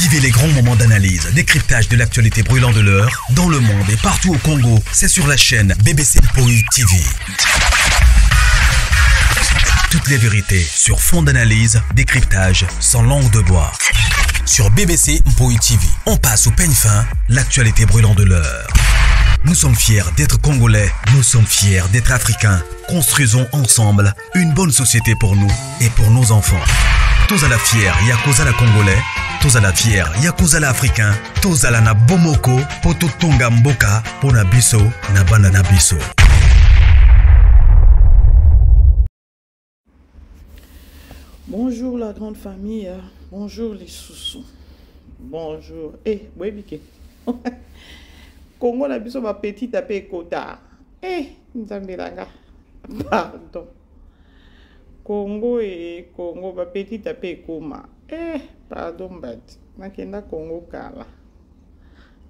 Vivez les grands moments d'analyse, décryptage de l'actualité brûlante de l'heure, dans le monde et partout au Congo. C'est sur la chaîne BBC Mpoï TV. Toutes les vérités sur fond d'analyse, décryptage, sans langue de bois. Sur BBC Mpoï TV, on passe au peigne fin, l'actualité brûlante de l'heure. Nous sommes fiers d'être Congolais, nous sommes fiers d'être Africains. Construisons ensemble une bonne société pour nous et pour nos enfants. Tous à la fière, Yakozala Congolais. Tous à la fière, Yakozala Africain. Tous à la na Bomoko, Poto Tonga Mboka, Pona Biso, na Banana Biso. Bonjour la grande famille, bonjour les sous-sous. Bonjour. Eh, oui, Bike. Congo na biso ma petite apé kota. Eh, Nzambelanga. Pardon. Congo et Congo ma petite apé koma. Eh, pardon bat. Nakenda Congo kala.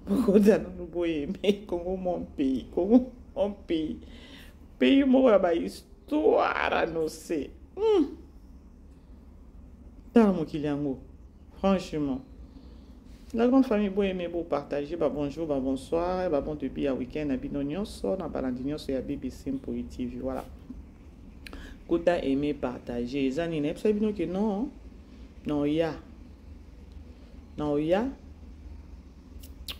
Beaucoup d'annou boye mais Congo mon pays, Congo mon pays. Pays mo ba histoire à nous c'est. Franchement, la grande famille beau aimer beau partager, bah bonjour, bah bonsoir, bah bon depuis à week-end à Binonion, so na balandinion so ya BBC Mpoï TV, voilà. Kota aimer partager, zani ne psa bino que non, non ya,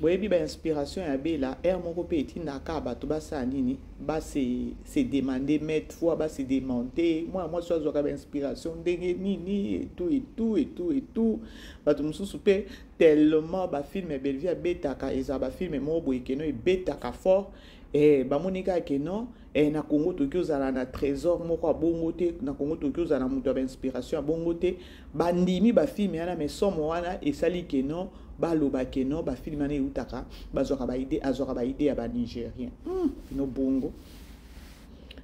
boyebi ba inspiration ya bela, moko pe etinda ka bato basa nini, ba se demander mettre fois, ba se demander, moi soit zoka ba inspiration ndenge nini et tout, bato mususu pe tellement ba film e belle vie betaka eza ba film mo boye keno e betaka fort ba monika keno na Congo Tokyo zala na trésor moko bongo te na Congo Tokyo zala muto ba inspiration bongo te bandimi ba film yana mais somo wana esali keno baloba keno ba film ane utaka bazoka ba idée ya ba nigérien no bongo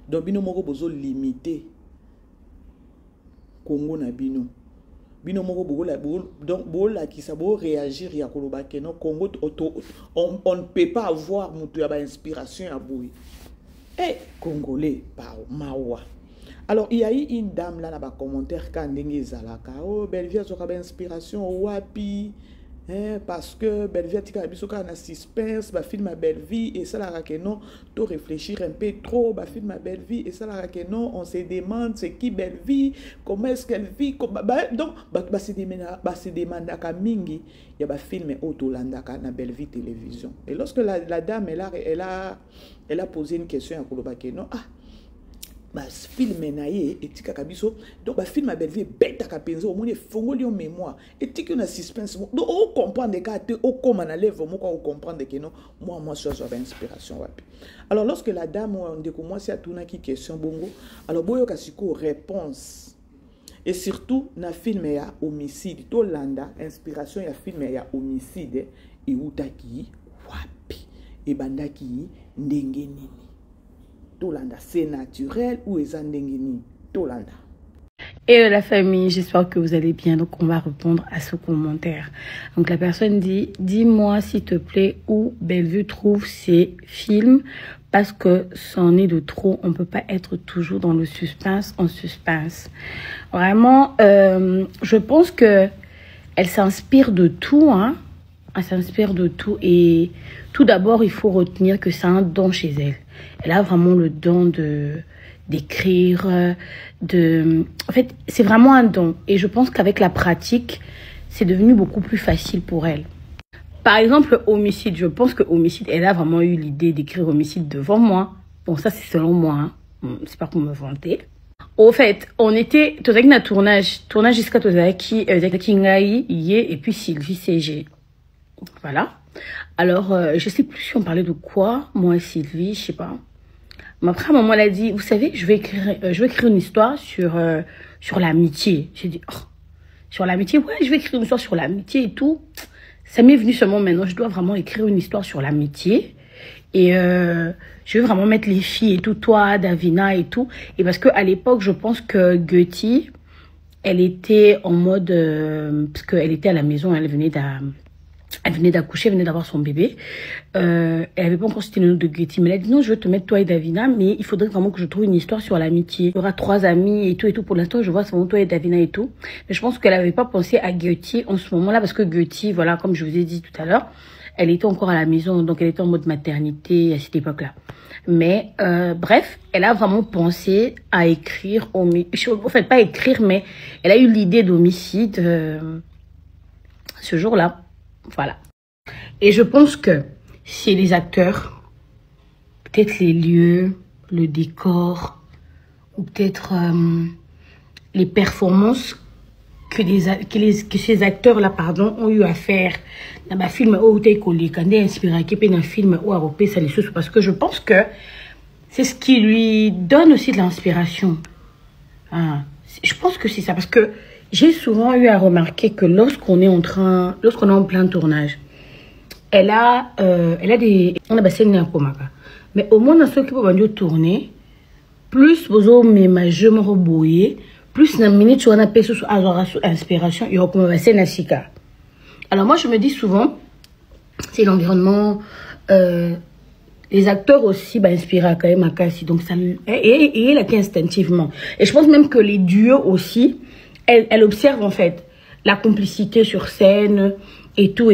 donc bino moko bozo limiter Congo na bino moko donc bola qui ça bo réagir ya koloba keno Congo on ne peut pas avoir muto ya ba inspiration à boui Congolais par mawa. Alors il y a eu une dame là dans commentaire quand ndenge zalaka oh Belleville zoka ba inspiration wapi parce que Belleville tika biso ka na suspense ba film à Belleville et ça la que non to réfléchir un peu trop ba film à Belleville et ça la que non on se demande c'est qui Belleville, comment est-ce qu'elle vit donc ba se demande ka mingi ya ba film autolandaka na Belleville télévision et lorsque la dame elle a posé une question à Koloba que non ba film naie etika kabiso donc ba film a Belleville beta ka penza au monde fongoli en mémoire etika na suspense donc on comprendre que te au comment na lève moi on comprendre que non moi soit inspiration wapi. Alors lorsque la dame on de commencer à tourner qui question bongo alors boyo kasiko réponse et surtout na film ya homicide to landa inspiration ya film ya homicide et utaki wapi et bandaki ndenge nini Tolanda, c'est naturel ou est-ce Tolanda. Et la famille, j'espère que vous allez bien. Donc, on va répondre à ce commentaire. Donc, la personne dit, dis-moi s'il te plaît où Bellevue trouve ses films parce que c'en est de trop. On peut pas être toujours dans le suspense en suspense. Vraiment, je pense que elle s'inspire de tout, hein. Elle s'inspire de tout et tout d'abord, il faut retenir que c'est un don chez elle. Elle a vraiment le don d'écrire, En fait, c'est vraiment un don. Et je pense qu'avec la pratique, c'est devenu beaucoup plus facile pour elle. Par exemple, Homicide. Je pense que Homicide, elle a vraiment eu l'idée d'écrire Homicide devant moi. Bon, ça, c'est selon moi. Hein. C'est pas pour me vanter. Au fait, on était tout à tournage jusqu'à Tozaki Ngai, Yé et puis Sylvie CG. Voilà. Alors, je sais plus si on parlait de quoi, moi et Sylvie, je sais pas. Mais après, à un moment, elle a dit, vous savez, je vais écrire une histoire sur l'amitié. J'ai dit, oh, sur l'amitié, ouais, je vais écrire une histoire sur l'amitié et tout. Ça m'est venu seulement maintenant, je dois vraiment écrire une histoire sur l'amitié. Et je vais vraiment mettre les filles et tout, toi, Davina et tout. Et parce qu'à l'époque, je pense que Guti, elle était en mode, parce qu'elle était à la maison, elle venait Elle venait d'accoucher, elle venait d'avoir son bébé. Elle n'avait pas encore cité le nom de Getty. Mais elle a dit non, je veux te mettre toi et Davina, mais il faudrait vraiment que je trouve une histoire sur l'amitié. Il y aura 3 amis et tout et tout. Pour l'instant, je vois seulement toi et Davina et tout. Mais je pense qu'elle n'avait pas pensé à Getty en ce moment-là parce que Getty, voilà, comme je vous ai dit tout à l'heure, elle était encore à la maison, donc elle était en mode maternité à cette époque-là. Mais bref, elle a vraiment pensé à écrire, en fait pas écrire, mais elle a eu l'idée d'homicide ce jour-là. Voilà. Et je pense que c'est les acteurs, peut-être les lieux, le décor, ou peut-être les performances que ces acteurs-là, pardon, ont eu à faire dans ma film où tu es inspiré dans un film où européen ça les choses parce que je pense que c'est ce qui lui donne aussi de l'inspiration. Hein. Je pense que c'est ça parce que j'ai souvent eu à remarquer que lorsqu'on est en plein tournage, elle a des mais au moins dans ceux qui peuvent tourner plus vous mais je me reboyer plus na minute tu as pas sur inspiration il y a comme alors moi je me dis souvent c'est l'environnement les acteurs aussi inspirent quand même à Cassie donc ça et elle a instinctivement et je pense même que les duos aussi elle observe en fait la complicité sur scène et tout.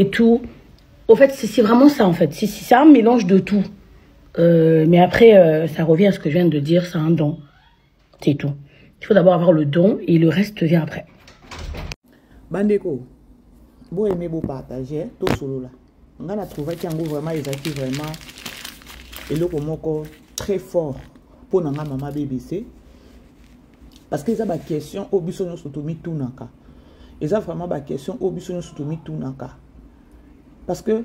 Au fait, c'est vraiment ça en fait. C'est un mélange de tout. Mais après, ça revient à ce que je viens de dire, c'est un don. C'est tout. Il faut d'abord avoir le don et le reste vient après. Bandeko, vous aimez vous partager tout solo là. On a trouvé qu'il y a vraiment des actifs vraiment et le comoko très fort pour notre maman BBC. Parce qu'ils ont des questions au bisonno soutoumi tout naka. Ils ont vraiment des questions au bisonno soutoumi tout naka. Parce que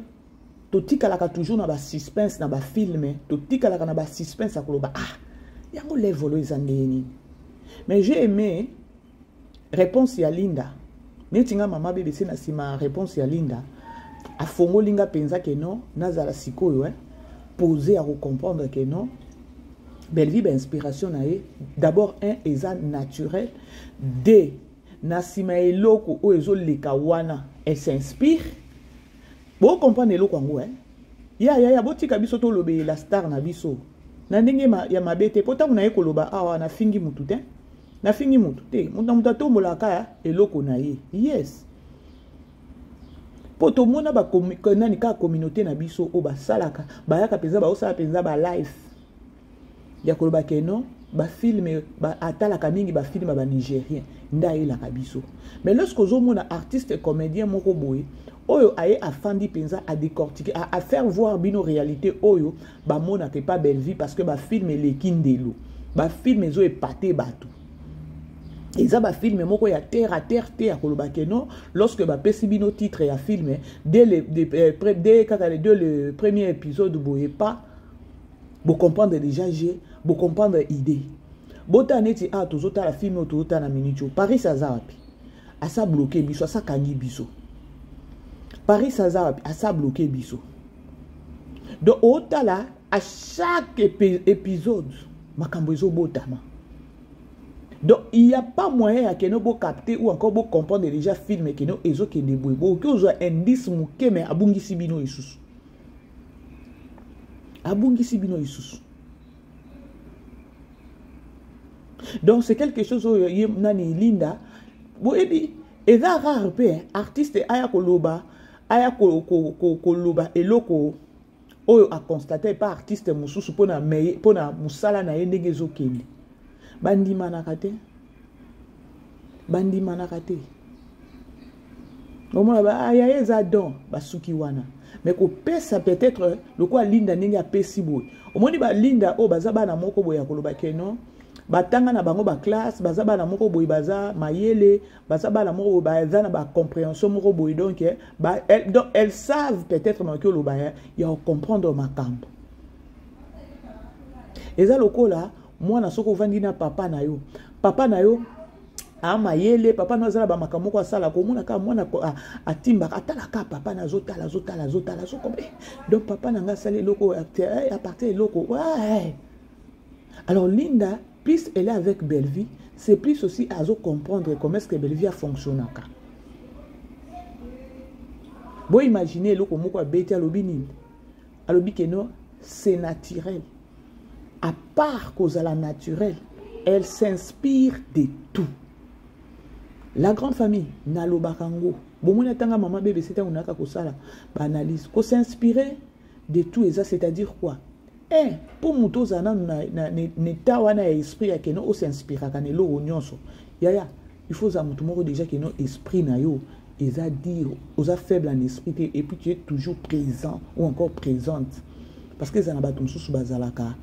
tout kalaka toujours na ba suspense na ba film, tout kalaka na ba suspense akoloba ah yango les volo izandeni. Mais j'ai aimé réponse ya Linda. Netinga mama BBC na sima réponse ya Linda. A fongo linga penza que non nazala sikoyo poser à comprendre que non. Belle inspiration d'abord un eza naturel deux nasima eloko o ezo leka wana elle s'inspire bon comprendre eloko ngo ya botika biso to lobe la star na biso na ndenge ya mabete pota na ekoloba awa na fingi mutu te na fingi mutu te mutu tombola ka eloko na ye yes poto mona ba nani ka communauté na biso o ba salaka ba yaka penza ba osala penza ba live ya koloba keno ba film ba atalaka mingi ba film ba nigérien ndaye la kabiso mais lorsque ozomona artiste comédien moko boye oyo aye afandi penza a décortiquer à faire voir bino réalité oyo ba mona que pas belle vie parce que ba film les kindelo ba film ezo épaté bato eza ba film moko ya terre à terre te ya koloba keno lorsque ba pesi bino titre ya film dès le premier épisode boye pas vous comprendre déjà j'ai vous comprendre idée bota neti a tozota la film o tozota na minute Paris Sazapi a ça bloqué biso a ça kangi biso Paris Sazapi a ça bloqué biso donc otala à chaque épisode makambo ezo botama donc il y a pas moyen à que nous bo capter ou encore bo comprendre déjà film que nous ezo ke deboye bo que ozo indice muke mais abungisi bino isusu abungisi bino isusu. Donc c'est quelque chose où nani Linda bo ebi eza rare pe artiste aya koloba eloko oyo a constater pas artiste mususu pona musala na ye ndenge ezokende bandima na kate omona ba aya eza don basuki wana mais ko pesa peut-être le quoi Linda ndenge apesi boy omoni ba Linda o baza bana moko boya koloba keno batanga na bango ba classe baza bana moko boy baza mayele baza bana moko baza na ba compréhension moko boy donc elles savent peut-être que le ba ya comprendre makambo eza lokola mwana soko vandi na papa na yo mayele papa na zala ba makambo ko sala ko mona ka mwana atimba atala ka papa na zotala soko donc papa na nga sala loko à partir loko ouais. Alors Linda plus elle est avec Bellevie c'est plus aussi à comprendre comment est-ce que Bellevie a fonctionné Bon, imaginez le comme quoi bête à l'obini. À l'obi non, c'est naturel. À part cause à la naturelle, elle s'inspire de tout. La grande famille, Nalo Bakango. Bon, mon attend maman bébé, c'était un aka kosala. Analyse. Qu'on s'inspirer de tout et ça, c'est-à-dire quoi? Pour mouto zana neta wana esprit ya keno o s'inspira kanelo onyonso. Yaya, il faut ça mouto déjà que notre esprit na yo et ça dire aux faible en esprit et puis tu es toujours présent ou encore présente parce que ça n'a pas ton sous bazalaka.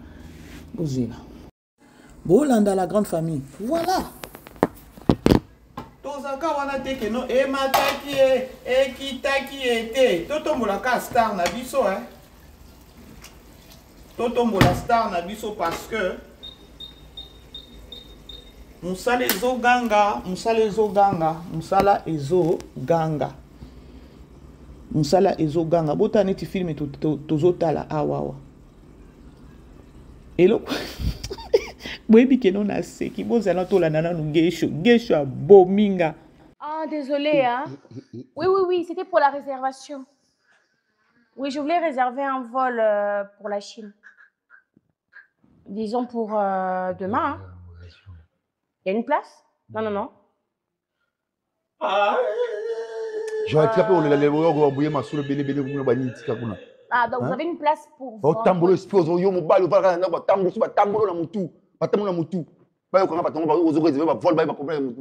Bozela. Bolanda la grande famille. Voilà. Tozaka wana te que no e mataki e kitaki ete. Toto molaka star na biso hein. Toto mola star na biso parce que musala ezo ganga, musala ezo ganga, musala ezo ganga. Musala ezo ganga. Bota neti filme tozotala awawa. Elo Boyebi kenon na seki bozala to la nana no gesho a bominga. Ah désolé hein. Oui, c'était pour la réservation. Oui, je voulais réserver un vol pour la Chine. Disons pour demain. Hein. Il y a une place? Non. J'aurais tiré pour le Ah, donc vous avez une place pour... Tambour, expose, yo mobile, tambour na mutu, batambo na mutu. Ba yo kanga batongo ba ozo réserver ba vol ba ba comprendre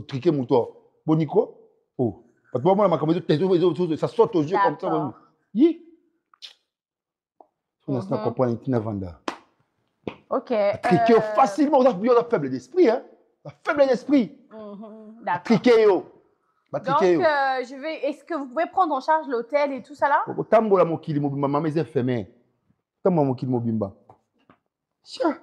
triquer moto. Boniko? Oh. Parce que moi ma caméra ça saute aux yeux comme ça. Yi. On a ça comprendre Tina Vanda. OK. Triquer facilement, on a faible d'esprit hein. La faible d'esprit. D'accord. Triquer yo. Donc, je vais. Est-ce que vous pouvez prendre en charge l'hôtel et tout ça là? Tambola mokili mobimba, maman est infirmière. Tambola mokili mobimba. Tiens.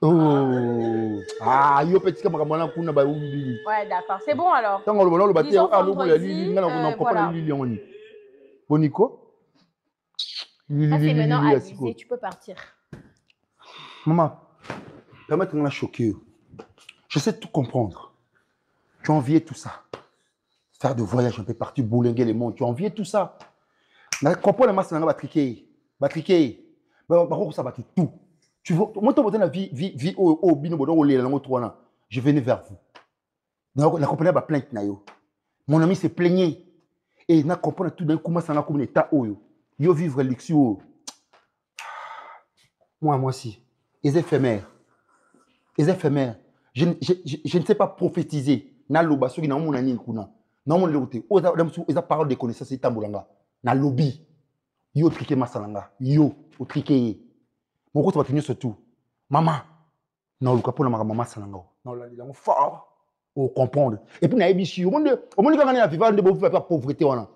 Oh. Ah, yo petit camarade kuna ba ubi. Ouais, d'accord. C'est bon alors. Tant on le bâti Disons ah le boule vendredi, li ngana ko comprendre li lioni. Boniko. Ça c'est maintenant avisé, tu peux partir. Maman, permettez-moi de choquer. Je sais tout comprendre. Tu as envié tout ça. Faire de voyage un peu partout, boulinguer les mondes, tu as envié tout ça. Je comprends la masse, va triquer. Bah, ça va tout. Tu vois, moi, tu la vie au bino, je venais vers vous. La compagnie va plainte. Mon ami s'est plaigné. Et je comprends tout d'un coup, ça n'a comme état. Yo vivre luxueux. Moi aussi. Les éphémères. Je ne sais pas prophétiser. Na loba soki na mona nini kuna. Na mona lote. Oza parole de connaissance et tambolanga. Na lobby. Yo triqué masalanga. Yo o triqué. Mon ko to batenyo surtout. Maman. Na luka pona maman masalanga. Na la lango fort. O comprendre. Et puis na ebishi. Au monde quand na vivre de bo faire pauvreté wana.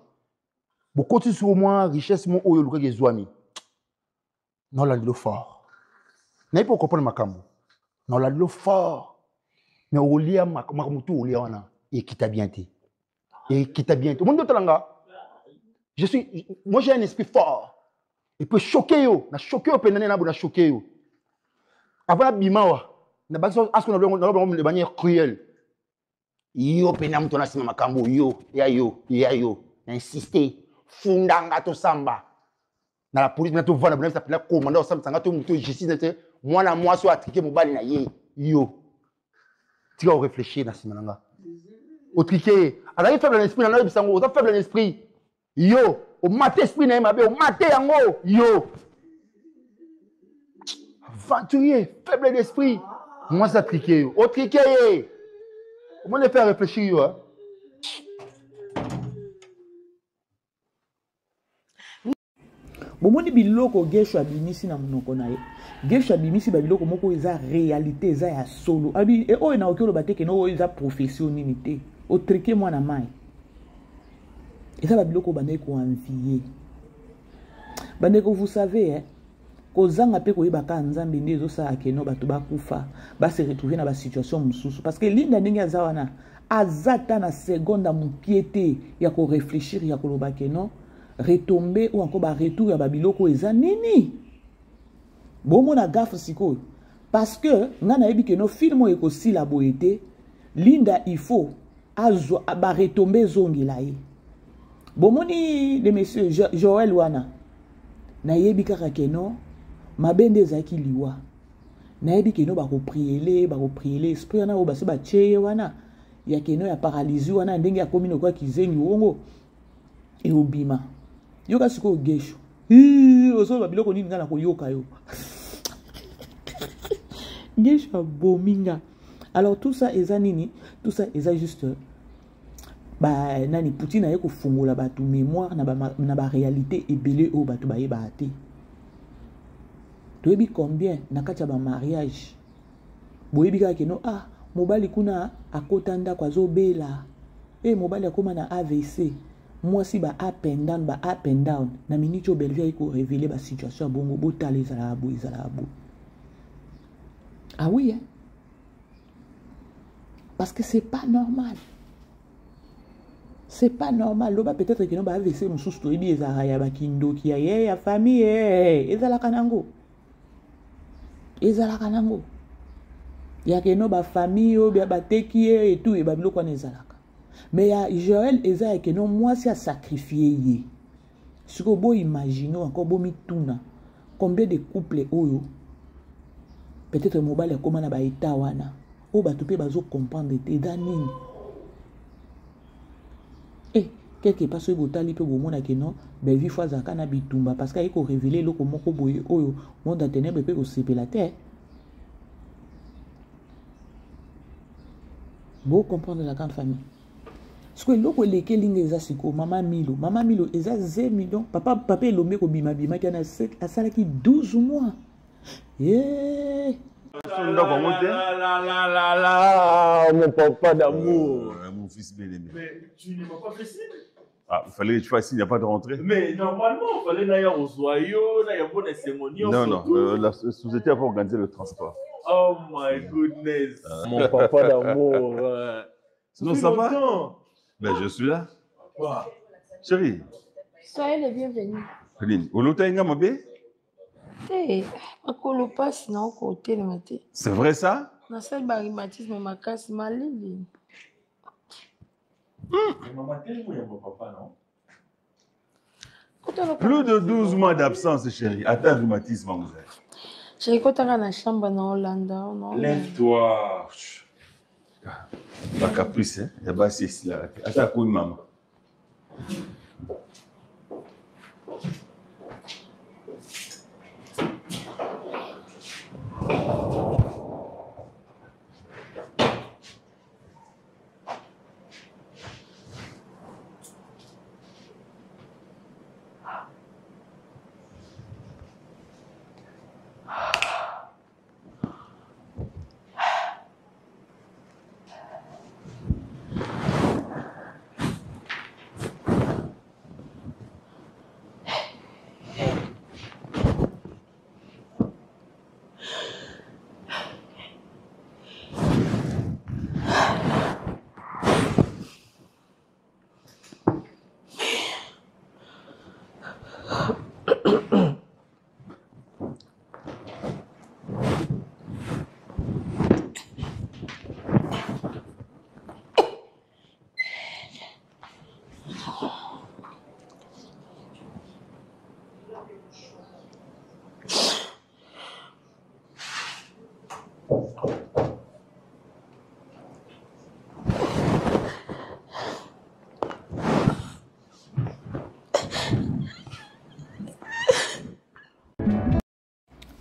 Bo continue sur moi richesse mon oyo luka gezwami. Na la lo fort. Na pour comprendre makambo. Na la lo fort. Mais au lia makamutu au lia wana et qui t'a bien été. Et qui t'a bien été. Mon talanga. Moi j'ai un esprit fort. Et peut choquer yo, na choquer au penane na na choquer yo. Avant la bimawa, na baso asko na de manière cruelle. Yo penam to na sima makambo yo, ya yo. Insister, fundanga to samba. Na la police na to vana na ça peut commandant samba to muto justice moi na moi so atriquer mobali na ye. Yo. Tu vas réfléchir dans ce moment-là. Au triquet, alors il faible l'esprit, il faible l'esprit. Yo, au maté esprit, au maté yango, yo. Aventurier, faible d'esprit. Moi, ça triquet. Au triquet, comment les faire réfléchir, yo? Bon, moni biloko gesho abimisi na munoko na ye. Gesho abimisi ba biloko moko eza réalité eza ya solo. Abi e o na okelo bateke no eza professionnalité. O triquer moi na mai. Eza ba biloko bande ko envier. Bande ko vous savez hein. Ko zanga pe ko yeba ka nzambe ndezo sa keno bato bakufa ba se retrouver na ba situation mususu parce que linda ndenge azawana azata na seconde à mukiete ya ko réfléchir ya ko loba keno retomber ou encore ba retour ya ba biloko eza nini. Bon mon a gaffe siko parce que ngana yebi keno film eko sila boete linda il faut azo ba retomber zongi la ye. Bomoni de monsieur Joël wana. Na yebi kaka keno mabende zaki liwa. Na yebi keno ba ko prier esprit wana o basi ba cheye wana. Ya keno ya paralysie wana ndenge ya komino kwa kizengi wongo. E obima. Yoka siko gesho. Oso ba biloko nini ngana ko yoka yo. Gesho bominga. Alors tout ça eza nini? Tout ça eza juste ba nani Poutine aye ko fungola batu mémoire na ba réalité ebele o batu ba yeba ate. Toyebi combien na kati ya ba mariage. Boyebi ka keno mobali kuna akotanda kwa zobela. Mobali akoma na AVC. Moi si ba up and down na minute belvia iko révéler ba situation bongo botala ezala abo. Ah oui, hein? Parce que c'est pas normal. C'est pas normal. Loba peut-être que non ba AVC mususu toyebi ezala ya bakindo ki ya famille ezala kanango. Ya que no ba famille o ba teki et tout et ba biloko na ezala. Mais ya Joël eza que non moi si a sacrifié yé. Ce que vous imaginez encore bon mituna combien de couples oyo peut-être mobile comme na ba état wana o ba topé bazo comprendre te danini. Quelque part ce botali pe bomona que non belvi fois zaka na bitumba parce qu'il ko révéler loko moko boye oyo monde ténèbre pe ko sepela terre. Vous comprendre la grande famille. Ce que l'eau les keling eza siko maman Milo eza 0 millions papa elombe ko bima qui a sala ki 12 mois. Mon papa d'amour. Mon fils bien-aimé. Mais tu n'es pas fait signe. Il fallait que tu fasses signe, il n'y a pas de rentrée. Mais normalement, il fallait d'aller au soyaux, il y a une bonne cérémonie. Non, la société a pas organisé le transport. Oh my goodness. Mon papa d'amour. Sinon, ça va? Ben, je suis là. Quoi? Chérie. Soyez les bienvenus. Céline, au lot, tu as un bébé? C'est vrai ça? Plus de 12 mois d'absence, chérie. Attends, rhumatisme, vous êtes. Lève-toi. Pas caprice, hein? Il y a pas ici là. Attends, coup de maman.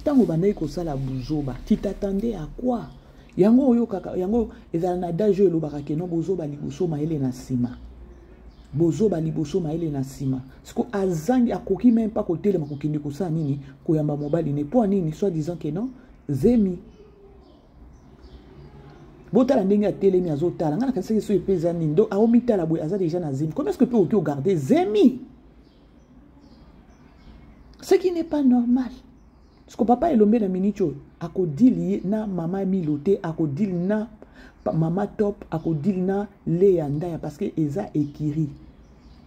Tango bandai ko sala buzoba, tu t'attendais à quoi? Yango oyo kaka, yango ezala na dajo elobaka keno bozoba liboso maele na sima. Bozoba liboso maele na sima. Siko azangi akoki même pas kotelema kokende kosala nini koyamba mobali ne po nini soit disant que non zemi. Botala ndenge atelemi azotala ngana kanisa so epeza nini do aomitala boy aza déjà na zemi. Comment est-ce que peut oki garder zemi? Ce qui n'est pas normal. Parce que papa elombe na minicho akodili na mama milote akodili na mama top akodili na leanda parce que eza ekiri.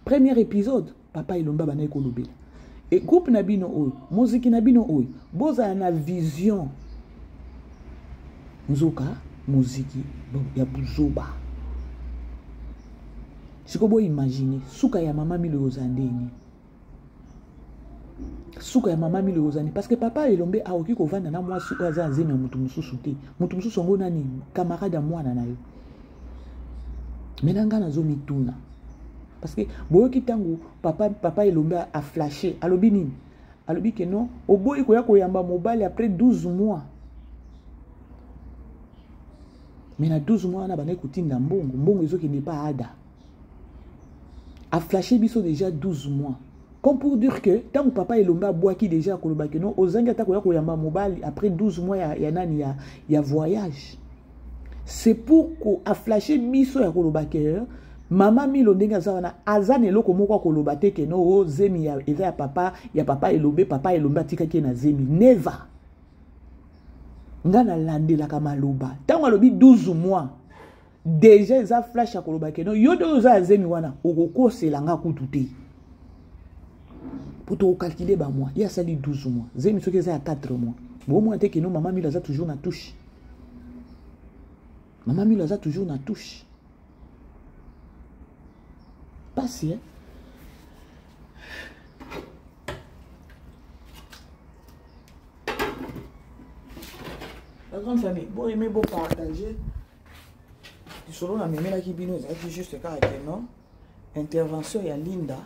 Premier épisode papa elomba bana ekolobela. Et groupe na bino oyo, musique na bino oyo, boza na vision. Nzoka musique ya buzoba. Si vous imaginez, souka ya maman mi le ozandeni. Souka ya maman mi le ozandeni. Parce que papa elombe a oki ko vanda na moi souka za zemi ya mutu mususu te. Mutu mususu ngo nani camarade à moi na yo. Menanga na zo mituna. Parce que boyoki tango papa elombe a flashé. Alobi nini? Alobi que non, au boy ko ya ko yamba mobile après 12 mois. Mais na 12 mois na bana kutinda mbongo, mbongo ezoki n'est pas ada. A flashé biso déjà 12 mois. Comme pour dire que tant que papa elomba bois qui déjà koloba que non, ozanga ta ko ya ko yamba mobile après 12 mois ya nani ya voyage. C'est pour ko a flashé biso ya koloba que maman milo ndenga zawana azane loko moko koloba te que no zemi ya eza ya papa elomba tika ki na zemi never. Ngana landela kama loba. Tango alobi 12 mois. Déjà eza flash ya koloba que non yodo oza zemi wana okoko selanga kututé. Pour te calculer ba mois, il y a sali 12 mois. Zemi soki eza ya 4 mois. Bon moi te que non maman milo za toujours na touche. Maman milo za toujours na touche. Passé, hein? La grande famille, bon aimer, bon partager. Du solo na mémé la qui bino, c'est juste caractère non. Intervention ya Linda.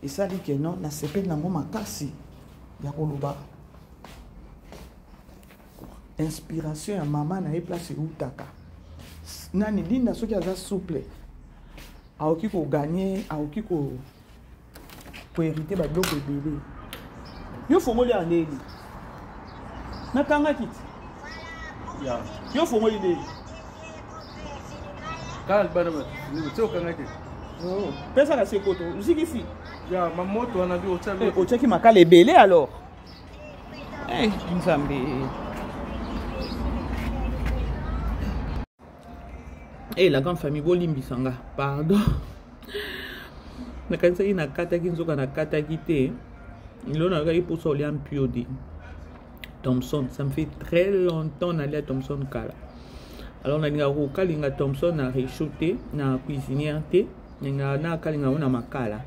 Et ça dit que non, na sepe na moma kasi ya koloba. Inspiration ya maman na place utaka. Nani Linda soki aza souple. Aoki ko gagner, aoki ko hériter ba biloko ebele. Yo fongoli andeli. Nakanga kiti. Ya. Yo fongoli ndeli. Kala bana ni tso kanga kiti. Oh, pesa na sekoto. Uziki fi. Ya mamoto wana bi otsabe. Ocheki makala ebele alors. Nzambe. La grande famille Bolimbi Sanga, pardon. Nakanisa ina kata kinzoka na kata kite. Il en a eu pour ça en piodi. Thompson, ça me fait très longtemps d'aller à Thompson Kala. Alors on a dit Kalinga Thompson a réchauffé na cuisinière té, na Kalinga on a makala.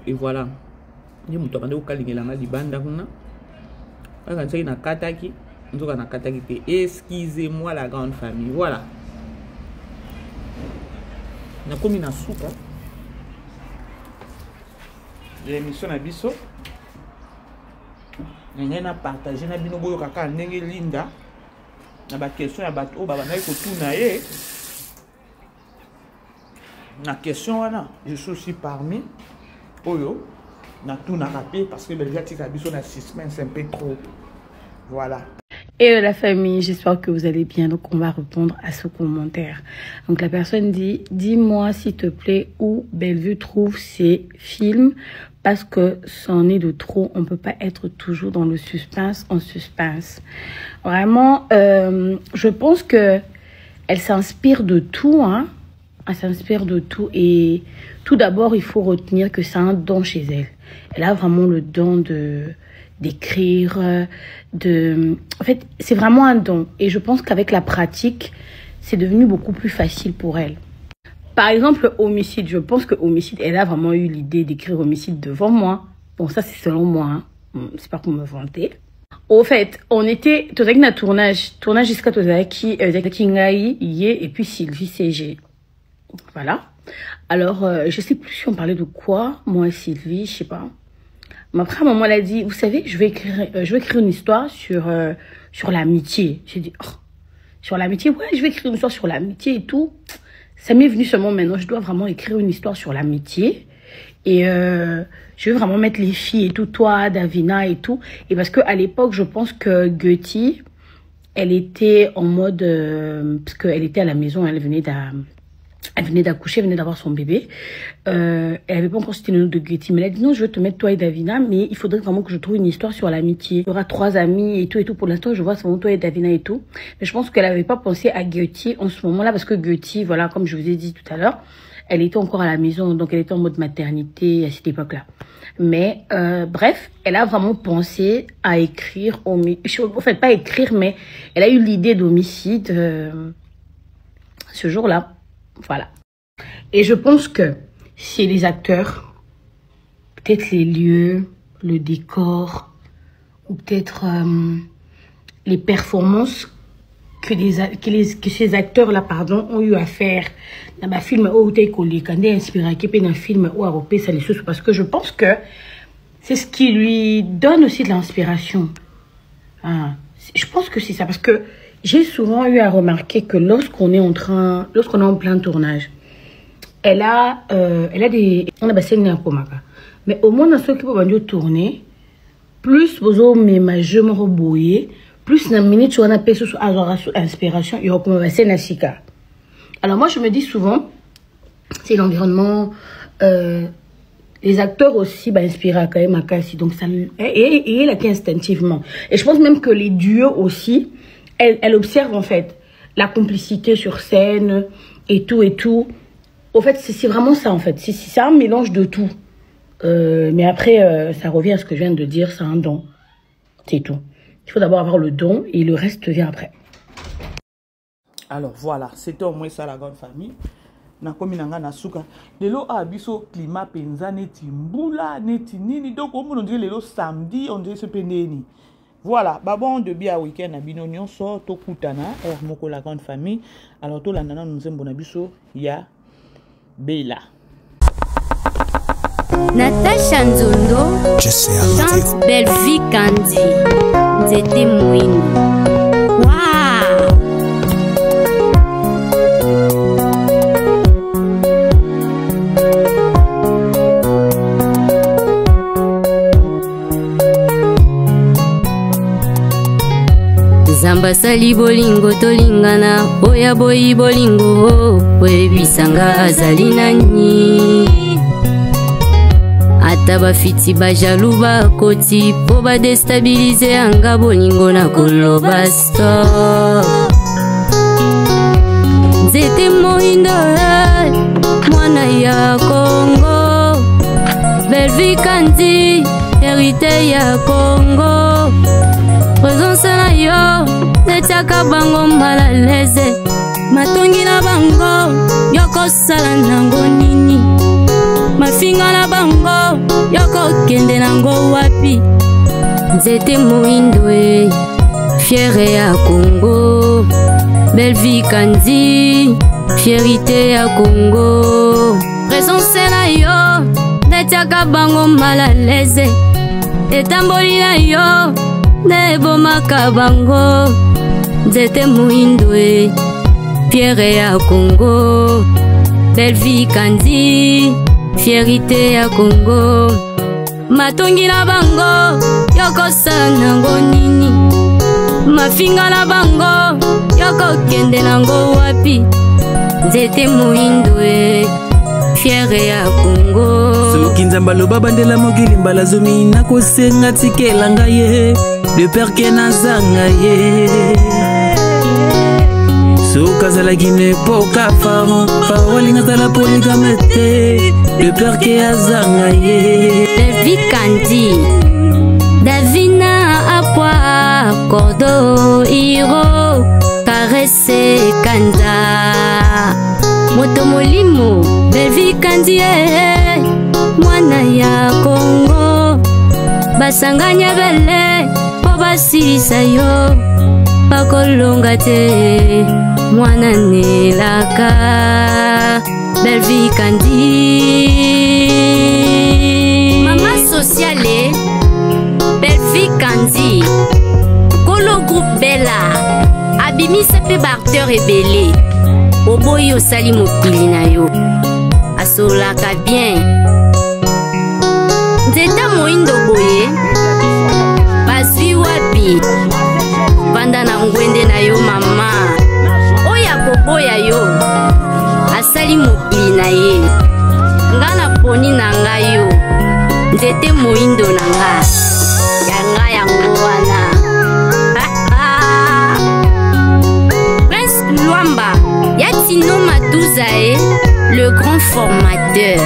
Et voilà. Ni muto kande Kalinga la libanda kuna. Nakanisa ina kata ki. Excusez-moi la grande famille. Voilà. On a commis un soupe. L'émission à Bisso. On a partagé. On a dit que nous Linda. On a question à bateau. On a dit la question, je suis aussi parmi. Oyo. On a tout napé parce que le gâteau à Bisso, on a 6 semaines, c'est un peu trop. Voilà. Et la famille, j'espère que vous allez bien. Donc, on va répondre à ce commentaire. Donc, la personne dit, dis-moi s'il te plaît où Bellevue trouve ses films parce que c'en est de trop. On ne peut pas être toujours dans le suspense en suspense. Vraiment, je pense que elle s'inspire de tout. Hein. Elle s'inspire de tout. Et tout d'abord, il faut retenir que c'est un don chez elle. Elle a vraiment le don d'écrire, en fait, c'est vraiment un don. Et je pense qu'avec la pratique, c'est devenu beaucoup plus facile pour elle. Par exemple, Homicide, je pense que Homicide, elle a vraiment eu l'idée d'écrire Homicide devant moi. Bon, ça, c'est selon moi. Hein. C'est pas pour me vanter. Au fait, on était, tozaki na tournage jusqu'à tozaki, Ngai, Yé, et puis Sylvie CG. Voilà. Alors, je sais plus si on parlait de quoi, moi et Sylvie, je sais pas. Mais après, maman elle a dit, vous savez, je vais écrire une histoire sur l'amitié. J'ai dit, oh, sur l'amitié, ouais, je vais écrire une histoire sur l'amitié et tout. Ça m'est venu seulement maintenant, je dois vraiment écrire une histoire sur l'amitié. Et je veux vraiment mettre les filles et tout, toi, Davina et tout. Et parce qu'à l'époque, je pense que Guti, elle était en mode, parce qu'elle était à la maison, elle venait d'accoucher, elle venait d'avoir son bébé. Elle n'avait pas encore cité le nom de Guti, mais elle a dit non, je veux te mettre toi et Davina, mais il faudrait vraiment que je trouve une histoire sur l'amitié. Il y aura 3 amis et tout. Pour l'instant, je vois seulement toi et Davina et tout. Mais je pense qu'elle n'avait pas pensé à Guti en ce moment-là, parce que Guti, voilà, comme je vous ai dit tout à l'heure, elle était encore à la maison, donc elle était en mode maternité à cette époque-là. Mais bref, elle a vraiment pensé à écrire, en fait pas écrire, mais elle a eu l'idée d'Homicide ce jour-là. Voilà. Et je pense que chez les acteurs, peut-être les lieux, le décor, ou peut-être les performances que ces acteurs-là, pardon, ont eu à faire dans un film où ils ont inspiré dans un film où ils ont fait parce que je pense que c'est ce qui lui donne aussi de l'inspiration. Ah, je pense que c'est ça, parce que j'ai souvent eu à remarquer que lorsqu'on est en plein tournage, elle a des mais au moins dans ceux qui peuvent tourner, plus vous avez majeur plus na minute tu as sous inspiration, il y a comme alors moi je me dis souvent, c'est l'environnement, les acteurs aussi inspirent quand même à Cassie, donc ça et elle a instinctivement, et je pense même que les duos aussi, elle observe en fait la complicité sur scène et tout. Au fait, c'est vraiment ça en fait, c'est un mélange de tout. Mais après, ça revient à ce que je viens de dire, c'est un don. C'est tout. Il faut d'abord avoir le don et le reste vient après. Alors voilà, c'était au moins ça la grande famille. Nakomi nanga nasuka. Lelo abiso climat penza neti mbula neti nini. Donc on dirait lelo samedi, on dirait ce peneni. Voilà, babon de bien week-end à bino nyonso to kutana moko la grande famille. Alors to la nana nous aime bonabiso ya Bella. Natacha Nzondo chante Belle Vie Kandi Nzete Mouini. Waouh! Zamba sali bolingo tolingana oya boyi bolingo webisanga azali nani. Ata bafiti bajalu bakoti po badestabilize anga bolingo na koloba stop. Nzete moindo mwana ya Congo, Belle Vie Kandi hérité ya Congo. Présence na yo netiaka bango malaleze, matongi na bango yoko sala nango nini, mafinga na bango yoko kende nango wapi. Nzete moindwe fiere ya Congo, Belle Vie Kandi fierité ya Congo. Présence na yo netiaka bango malaleze, etamboli na yo nebomaka bango. Nzete moindwe fiere ya Congo, Belle Vie Kandi fierité ya Congo. Matongi na bango yoko sala nango nini, mafinga na bango yoko kende nango wapi. Nzete moindwe fiere ya Congo. Soki nzamba loba bandela mokili mbala zomi nakosenga tikela ngaye le père ke nazanga ye. Soka zalaki nepoka faron parolinga tala polygame te le père ke azanga ye. Belle Vie Kandi Davina Apwa Cordo Hiro Caresse Kanda Moto Molimo. Belle Vie Kandi mwana ya Congo, basanganya bele po basilisa yo bakolonga te mwana nelaka. Belle Vie Kandi mama sociale. Belle Vie Kandi kolo groupe Bella abimisa pe barteur ebele oboyi osali mokili na yo asolaka bien. Nzete moindo boye bazwi wapi banda na ngwende na yo mama oya koboya yo asali mokili na ye nga na poni na nga yo. Nzete moindo na nga yanga yango wana. Prince Luamba Yatino Matouza le grand formateur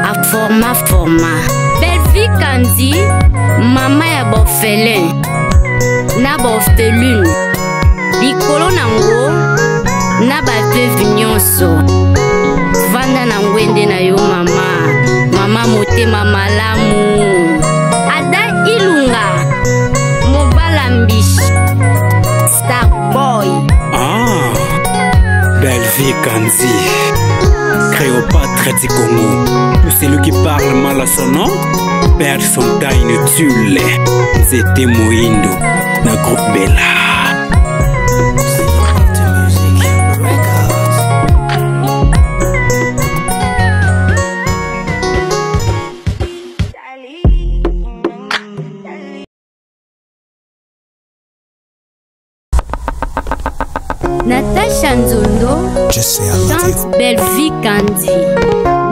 à format. Belle Vie Kandi mama ya borphelin na borpheline likolo nango na baveuve nyonso. vanda na ngwende na yo mama. Mama motema malamu. Ada Ilunga Mobala Mbishi Star Boy. Ah, Belle Vie Kanzi, Cléopâtre du Congo. Tout celui qui parle mal à son nom perd son temps inutile. C'était Moindo, na groupe Bella. Natacha Nzondo chante Belle Vie Kanzi.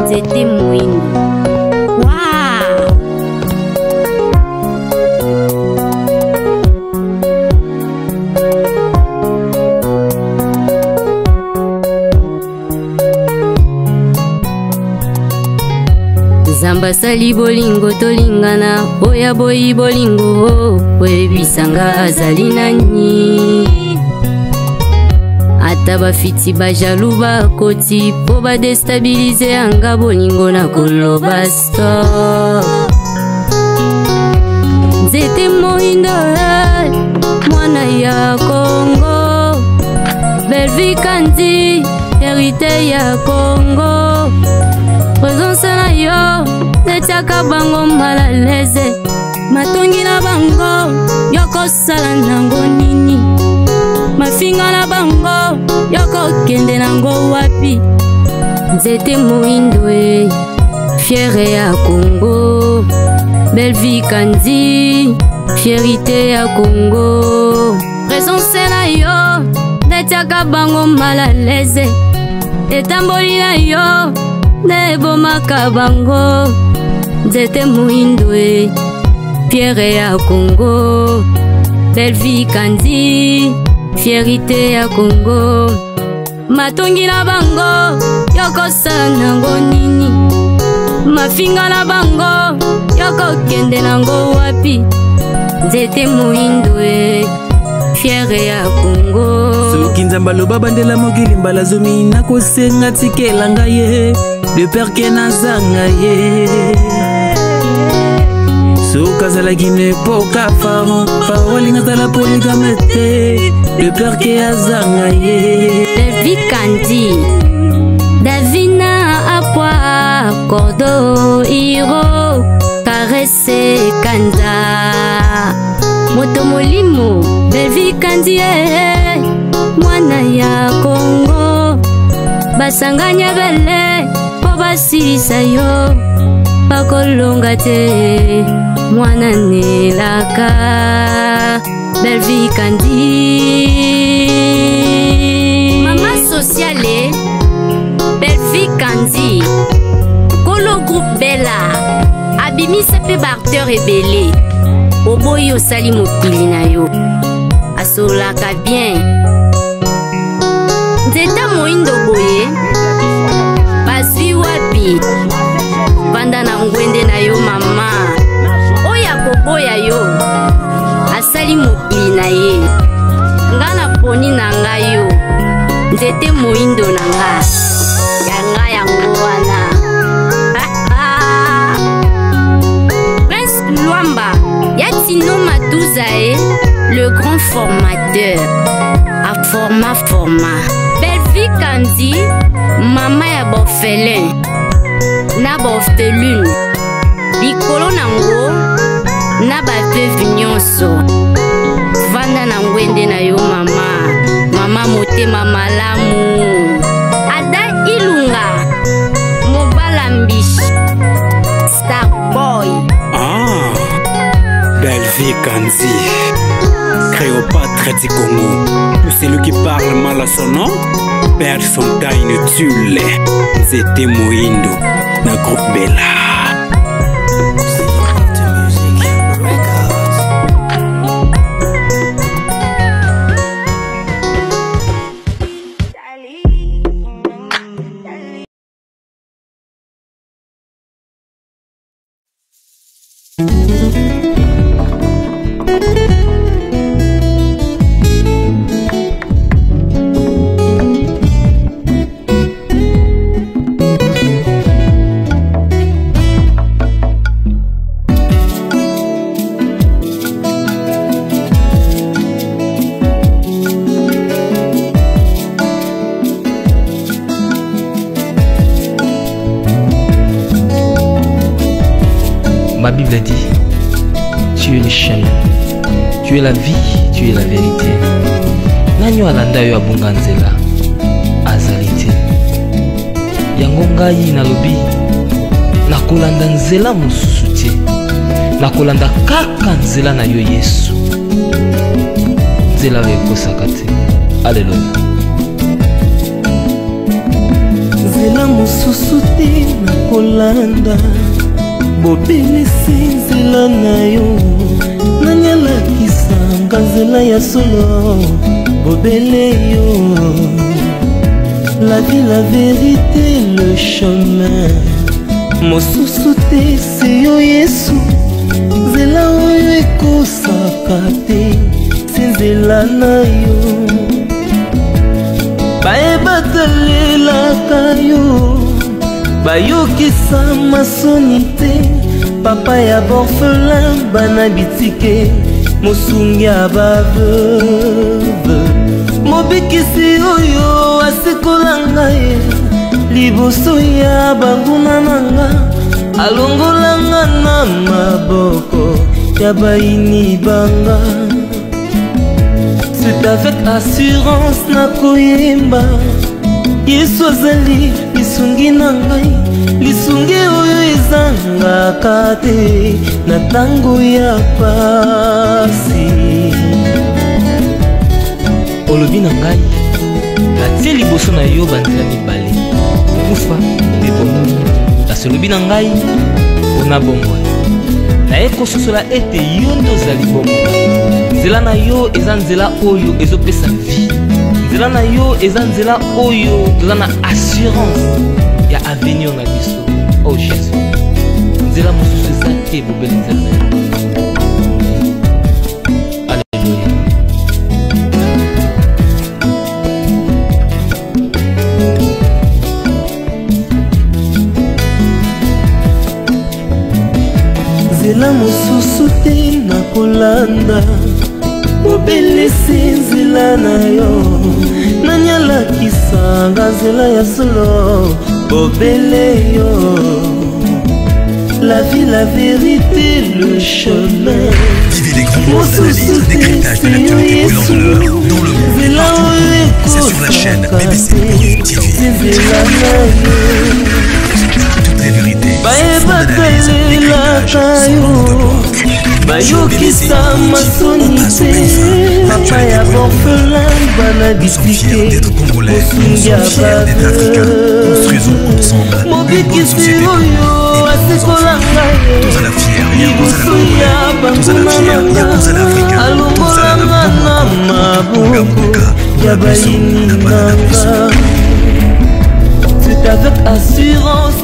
C'était Moindo. Waouh! Zamba sali bolingo tolingana, oya boyi bolingo, oyebisanga azali nani. Ata bafiti bajalu bakoti po badestabilize anga bolingo na koloba stop. Nzete Moindo mwana ya Congo, Belle Vie Kanzi hérité ya Congo. Présence na yo netiaka bango malaleze, matongi na bango yokosala nango nini, mafinga na bango yoko kende nango wapi. Nzete Moindo fière ya Congo, Belle Vie Kanzi fierté ya Congo. Présence na yo netiaka bango malaleze, etamboli na yo nebomaka bango. Nzete Moindo fière ya Congo, Belle Vie Kanzi fierté ya Congo. Matongi na bango yokosala nango nini, mafinga na bango yoko kende nango wapi. Nzete Moindo fière ya Congo. Soki nzamba loba bandela mokili mbala zomi nakosenga tikela ngaye de perke nazanga ye. Soka zalaki nepoka pharaon, pharaon lingatala polygame te, de perke azanga ye. Belle Vie Kanzi Davina Apwa Cordo Hiro Caresse Kanza Moto Molimo. Belle Vie Kanzi mwana ya Congo, basanganya bele po basilisa yo, bakolonga te mwana nelaka. Belle Vie Kanzi mama sociale. Belle Vie Kanzi Kolo groupe Bella abimisa pe barteur ebele, oboyi osali mokili na yo asolaka bien. Nzete Moindo boye bazwi wapi vanda na ngwende na yo mama, oya koboya yo asali mokili na ye. Nga na poni na nga yo Nzete Moindo na nga yanga yango wana. Prince Luamba Yatino Matouza le grand formateur à format. Belle Vie Kanzi mama ya borphelin na borpheline, likolo nango na baveuve nyonso, vanda na ngwende na yo mama. Mama motema malamu. Ada Ilunga Mobala Mbishi Star Boy. Ah, Belle Vie Kanzi, Cléopâtre du Congo. Tout celui qui parle mal à son nom perd son temps inutile. C'était Moindo, na groupe Bella. Ma Bible dit, tu es le chemin, tu es la vie, tu es la vérité. Nanyo alanda yo abunga nzela azali te. Yango ngai nalobi nakolanda nzela mosusu te. Nakolanda kaka nzela na yo Yesu. Nzela oyo ekosaka te. Alleluya. Nzela mosusu te nakolanda, bobelisi nzela na yo. Nani alakisanga nzela ya solo, bobele yo. La vie, la vérité, le chemin. Mosusu te se yo Yesu. Nzela oyo ekosaka te, se nzela na yo. Bayebatalelaka yo, bayokisa masoni te. Papa ya borphelin bana bitike, mosungi ya baveuve. Mobikisi oyo asikola ngai, liboso ya banguna nanga. Alongolanga na maboko ya baini banga. C'est avec assurance na koyemba, Yesu azali lisungi na ngai. Lisungi oyo ezangaka te na tango ya pasi. Olobi na ngai natie liboso na yo banzela mibale, kufa mpe bomoi. Kasi olobi na ngai mpona bomoi, naye kososola ete yo nde ozali bomoi. Nzela na yo eza nzela oyo ezopesa vie. Nzela na yo eza nzela oyo toza na assurance ya avenir na biso. Oh Jésus, nzela mosusu eza te, bobeli nzela na yo. Alleluya. Nzela mosusu te nakolanda, bobelisi nzela na yo. Nani alakisanga nzela ya solo, bobele yo. La vie, la vérité, le chemin. Vivez les grands moments d'analyse, décryptage de l'actualité brûlante de l'heure, dans le monde et partout. C'est sur la chaîne BBC TV. Toutes les vérités, fond d'analyse, décryptage, sans langue de bois. Bayokisa masoni te, papa ya borphelin bana bitike. D'être congolais, nous sommes fiers d'être africains. Construisons ensemble une bonne société pour nous et pour nos enfants. Tous à la fière, tous à la congolais, tous à la fière, tous à l'africain, tous à la Bunga, C'est avec assurance